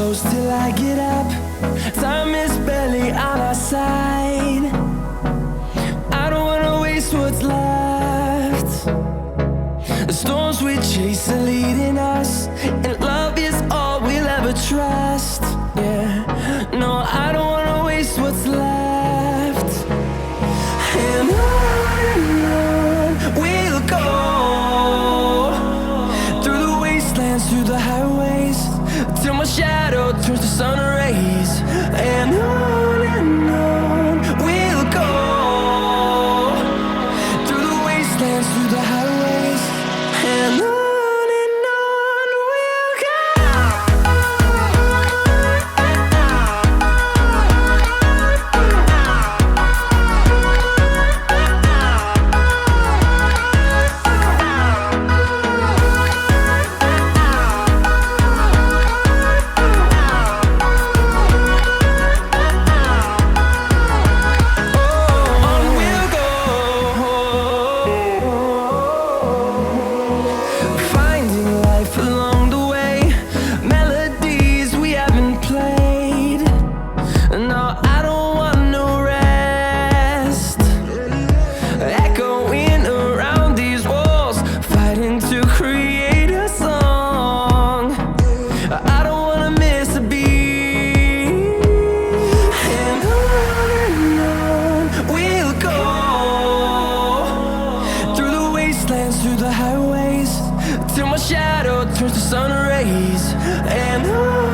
close till I get up. Time is barely on our side. I don't wanna waste what's left. The storms we chase are leading us, and love is all we'll ever trust. Yeah, no, I don't wanna waste what's left. And on we'll go, through the wastelands, through the highways, till my shadow turns to sun rays. And on we'll go, through the wastelands, through the highways, and on. Through the highways, till my shadow turns to sun rays. And on